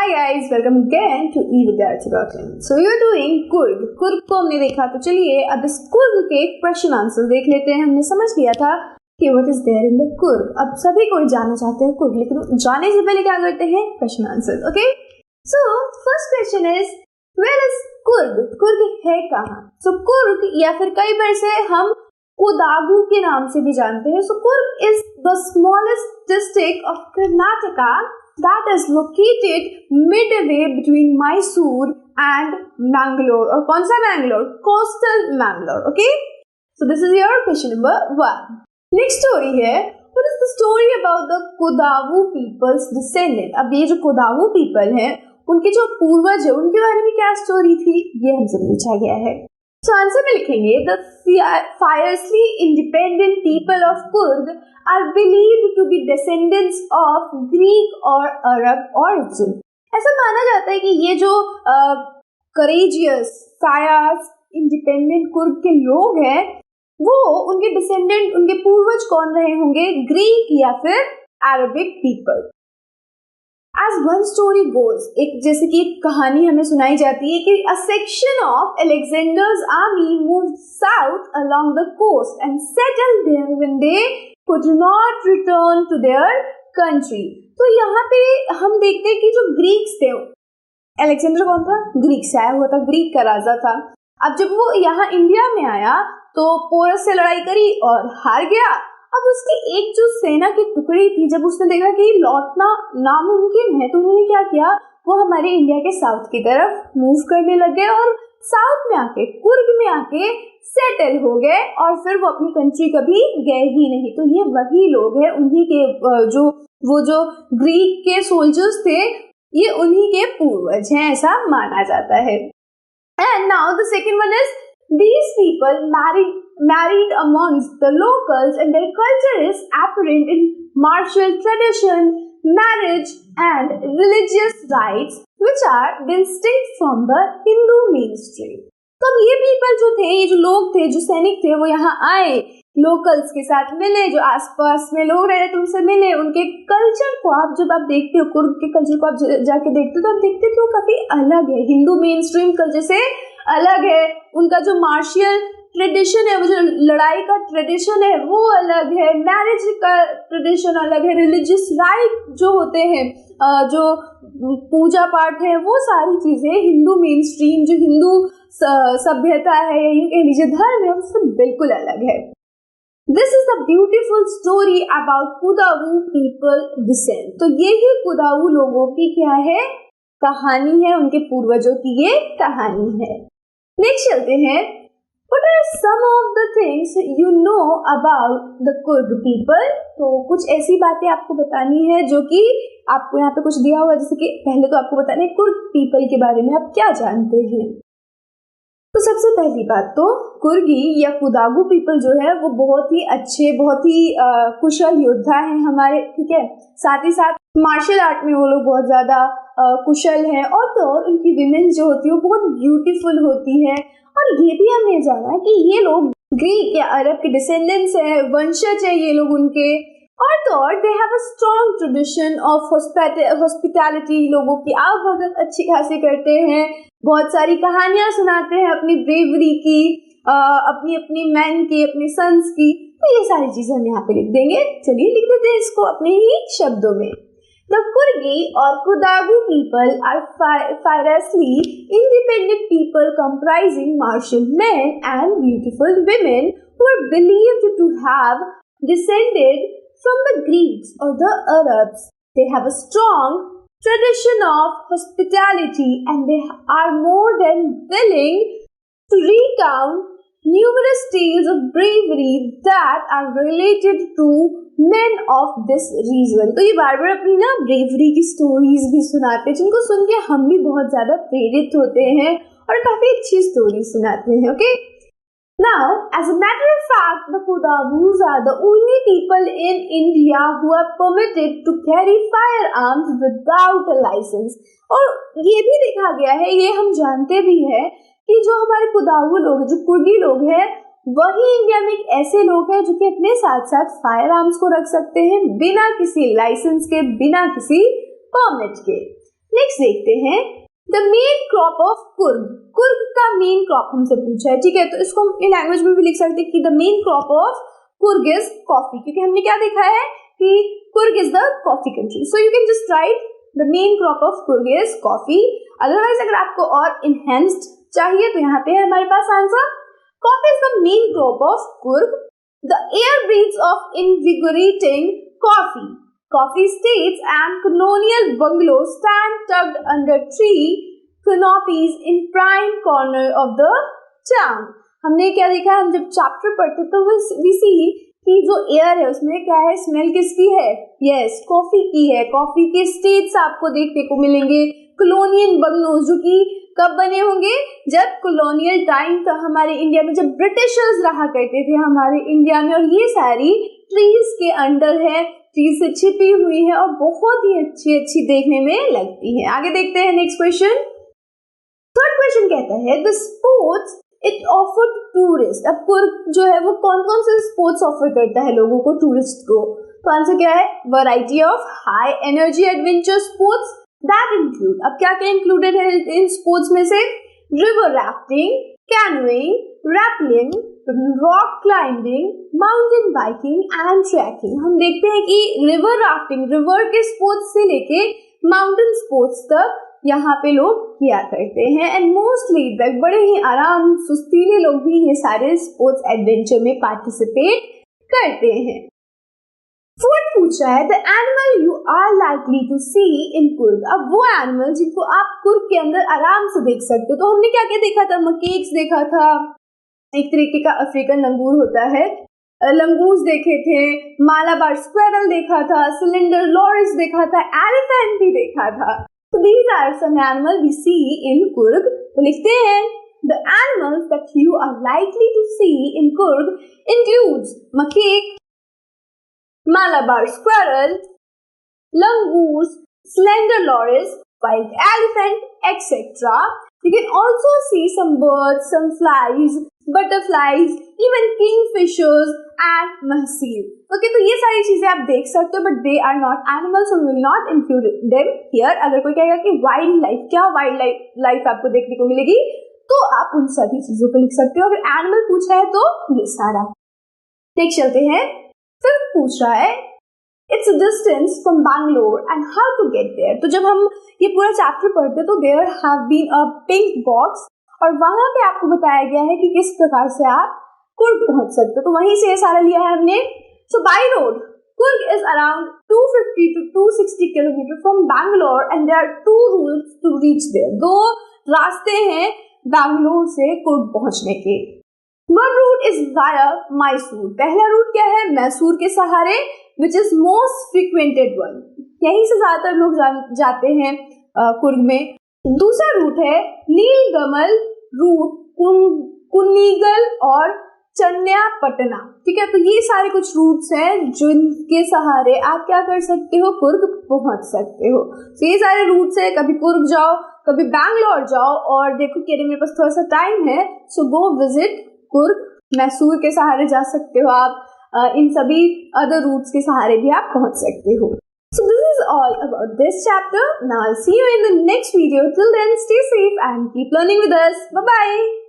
Hi guys, welcome again to evidyarthi.in. So you are doing Kurg. Kurg को हमने देखा, तो चलिए अब इस Kurg के क्वेश्चन आंसर देख लेते हैं. हमने समझ लिया था कि what is there in the Kurg. अब सभी कोई जानना चाहते हैं Kurg, लेकिन जाने से पहले क्या करते हैं question answer. Okay, so first question is where is Kurg. Kurg है कहाँ? सो Kurg या फिर कई बार से हम कोडागु के नाम से भी जानते हैं. सो Kurg is the smallest district of Karnataka that is located midway between Mysore and Mangalore. और कौन सा Mangalore? Coastal Mangalore. Okay, so this is your question number 1. Next story है, what is the story about the Kodagu people's descendant? अब ये जो Kodagu people हैं, उनके जो पूर्वज है, उनके बारे में क्या स्टोरी थी, ये हमसे पूछा गया है. तो आंसर में लिखेंगे the fiercely independent people of Kurg are believed to be descendants of Greek or Arab origin. ऐसा माना जाता है कि ये जो courageous, fierce, independent Kurg के लोग हैं, वो उनके descendant, उनके पूर्वज कौन रहे होंगे? ग्रीक या फिर Arabic people. As one story goes, एक जैसे कि एक कहानी हमें सुनाई जाती है कि a section of Alexander's army moved south along the coast and settled there when they could not return to their country. तो यहाँ पे हम देखते हैं कि जो ग्रीक्स थे, अलेक्जेंडर कौन था? ग्रीक से आया हुआ था, ग्रीक का राजा था. अब जब वो यहाँ इंडिया में आया तो पोरस से लड़ाई करी और हार गया. अब उसकी एक जो सेना की टुकड़ी थी, जब उसने देखा कि लौटना नामुमकिन है, तो उन्होंने क्या किया, वो हमारे इंडिया के साउथ की तरफ मूव करने लग गए और साउथ में आके, कुर्ग में आके सेटल हो गए और फिर वो अपनी कंट्री कभी गए ही नहीं. तो ये वही लोग हैं, उन्हीं के जो ग्रीक के सोल्जर्स थे, ये उन्हीं के पूर्वज हैं, ऐसा माना जाता है. And now the second one is these people married amongst the locals and their culture is apparent in martial tradition, marriage and religious rites which are distinct from the Hindu mainstream. तो ये people जो थे, ये जो लोग थे, जो सैनिक थे, वो यहाँ आए, लोकल्स के साथ मिले, जो आसपास में लोग रह रहे थे उनसे मिले. उनके कल्चर को आप जब आप देखते हो, कुर्ग के कल्चर को आप जाके देखते हो, तो आप देखते हो कि वो काफी अलग है, हिंदू मेन स्ट्रीम कल्चर से अलग है. उनका जो मार्शियल ट्रेडिशन है, वो जो लड़ाई का ट्रेडिशन है, वो अलग है. मैरिज का ट्रेडिशन अलग है. रिलीजियस राइट जो होते हैं, जो पूजा पाठ है, वो सारी चीजें हिंदू मेन स्ट्रीम, जो हिंदू सभ्यता है या यूं कह लीजिए धर्म है, उससे बिल्कुल अलग है. This is the beautiful story about Kodagu people descent. तो ये ही कोडागु लोगों की क्या है, कहानी है, उनके पूर्वजों की ये कहानी है. नेक्स्ट चलते हैं. What are some of the things you know about the Kurg people? तो कुछ ऐसी बातें आपको बतानी है जो कि आपको यहाँ पे कुछ दिया हुआ है, जैसे कि पहले तो आपको बताना है कुर्ग पीपल के बारे में आप क्या जानते हैं. तो सबसे पहली बात तो कुर्गी या कोडागु पीपल जो है वो बहुत ही अच्छे, बहुत ही कुशल योद्धा हैं हमारे, ठीक है. साथ ही साथ मार्शल आर्ट में वो लोग बहुत ज्यादा कुशल हैं. और तो और उनकी विमेन जो होती है वो बहुत ब्यूटीफुल होती है. और ये भी हमने जाना कि ये लोग ग्रीक या अरब के डिसेंडेंट्स हैं, वंशज है ये लोग उनके. और तो और they have a strong tradition of hospitality. लोगों की आवभगत अच्छी खासी करते हैं, बहुत सारी कहानियां सुनाते हैं अपनी ब्रेवरी की, अपनी अपनी मैन की, अपने सन्स की. तो ये सारी चीजें हम यहाँ पे लिख देंगे. चलिए लिख देते हैं इसको अपने ही शब्दों में. The Kurgi or Kodagu people are fiercely independent people comprising martial men and beautiful women who are believed to have descended from the Greeks or the Arabs. They have a strong tradition of hospitality and they are more than willing to recount numerous tales of bravery that are related to men of this region. तो ये बार बार अपनी ना bravery की stories भी सुनाते हैं, जिनको सुन के हम भी बहुत ज्यादा प्रेरित होते हैं और काफी अच्छी स्टोरी सुनाते हैं. Okay, now as a matter of fact the Kodagus are the only people in India who are permitted to carry firearms without a license. और ये भी देखा गया है, ये हम जानते भी हैं कि जो हमारे कोडागु लोग हैं, जो कुर्गी लोग हैं, वही इंडिया में एक ऐसे लोग हैं जो कि अपने साथ साथ फायर आर्म्स को रख सकते हैं बिना किसी लाइसेंस के, बिना किसी परमिट के. नेक्स्ट देखते हैं the main crop of Coorg. Coorg का मेन क्रॉप हमसे पूछा है, ठीक है, तो इसको हम लैंग्वेज में भी लिख सकते हैं कि the main crop of Coorg is coffee, क्योंकि हमने क्या देखा है कि Coorg is the coffee country. So you can just right the main crop of Coorg is coffee. Otherwise अगर आपको और इनहेंस्ड चाहिए तो यहाँ पे है हमारे पास answer, coffee is the main crop of Coorg. The air breathes of invigorating coffee. Coffee estates and colonial bungalows stand tucked under tree canopies in prime corner of the town. हमने क्या देखा, हम जब चैप्टर पढ़ते तो we see कि जो air है उसमें क्या है, स्मेल किसकी है, यस कॉफी की है। कॉफी के स्टेट्स आपको देखने को मिलेंगे, कॉलोनियल बंगलोज जो कि कब बने होंगे, जब कॉलोनियल टाइम था हमारे इंडिया में, जब ब्रिटिशर्स रहा करते थे हमारे इंडिया में, और ये सारी ट्रीज के अंडर है, ट्रीज से छिपी हुई है और बहुत ही अच्छी अच्छी देखने में लगती है। आगे देखते हैं नेक्स्ट क्वेश्चन। थर्ड क्वेश्चन कहता है the sports it offer tourist. अब कुर्ग जो है वो कौन कौन से स्पोर्ट्स ऑफर करता है लोगों को, टूरिस्ट को, तो आंसर क्या है, variety of high energy adventure sports that include. अब क्या क्या इंक्लूडेड है इन स्पोर्ट्स में से, river rafting, canoeing, rappelling, rock climbing, mountain biking and trekking. हम देखते हैं कि रिवर राफ्टिंग, रिवर के स्पोर्ट्स से लेके माउंटेन स्पोर्ट्स तक यहाँ पे लोग किया करते हैं, एंड मोस्टली बड़े ही आराम सुस्तीले लोग भी ये सारे स्पोर्ट्स एडवेंचर में पार्टिसिपेट करते हैं। फोर्थ पूछा है the animal you are likely to see in Coorg. अब वो एनिमल जिनको आप कुर्ग के अंदर आराम से देख सकते हो, तो हमने क्या क्या देखा था, मकेक्स देखा था, एक तरीके का अफ्रीकन लंगूर होता है, लंगूर्स देखे थे, मालाबार स्क्वेरल देखा था, सिलेंडर लॉरिस देखा था, एलिफेंट भी देखा था। तो these are some animals we see in Coorg। तो लिखते हैं the animals that you are likely to see in Coorg includes macaque, Malabar squirrel, langurs, slender loris, wild elephant, etc. You can also see some birds, some flies, butterflies, even kingfishers and mahsil। Okay, तो ये सारी चीजें आप देख सकते हो, but they are not animals, so we will not include them here। अगर कोई कहेगा कि वाइल्ड लाइफ, क्या वाइल्ड लाइफ आपको देखने को मिलेगी, तो आप उन सभी चीजों को लिख सकते हो। अगर एनिमल पूछा है तो ये सारा। नेक्स्ट चलते हैं, फिर पूछ रहा है it's distance from Bangalore and how to get there. तो जब हम ये पूरा चैप्टर पढ़ते तो there have been a pink box, और वहां पे आपको बताया गया है कि किस प्रकार से आप कुर्ग पहुंच सकते हो, तो वहीं से ये सारा लिया है हमने। So by road Coorg is around 250 to 260 kilometre from Bangalore and there are 2 routes to reach there. 2 रास्ते हैं बैंगलोर से कुर्ग पहुंचने के। One route is via Mysore. पहला रूट क्या है, मैसूर के सहारे, which is most frequented one, यहीं से ज्यादातर लोग जाते हैं कुर्ग में। दूसरा रूट है नीलगमल रूट, कुन्नीगल और चन्यापटना, ठीक है। तो ये सारे कुछ रूट्स हैं जिनके सहारे आप क्या कर सकते हो, कुर्ग पहुंच सकते हो। तो ये सारे रूट्स है, कभी कुर्ग जाओ, कभी बैंगलोर जाओ, और देखो कि मेरे पास थोड़ा सा टाइम है, सो गो विजिट कुर्ग। मैसूर के सहारे जा सकते हो आप, इन सभी अदर रूट्स के सहारे भी आप पहुंच सकते हो। So this is all about this chapter. Now I'll see you in the next video. Till then, stay safe and keep learning with us. Bye bye.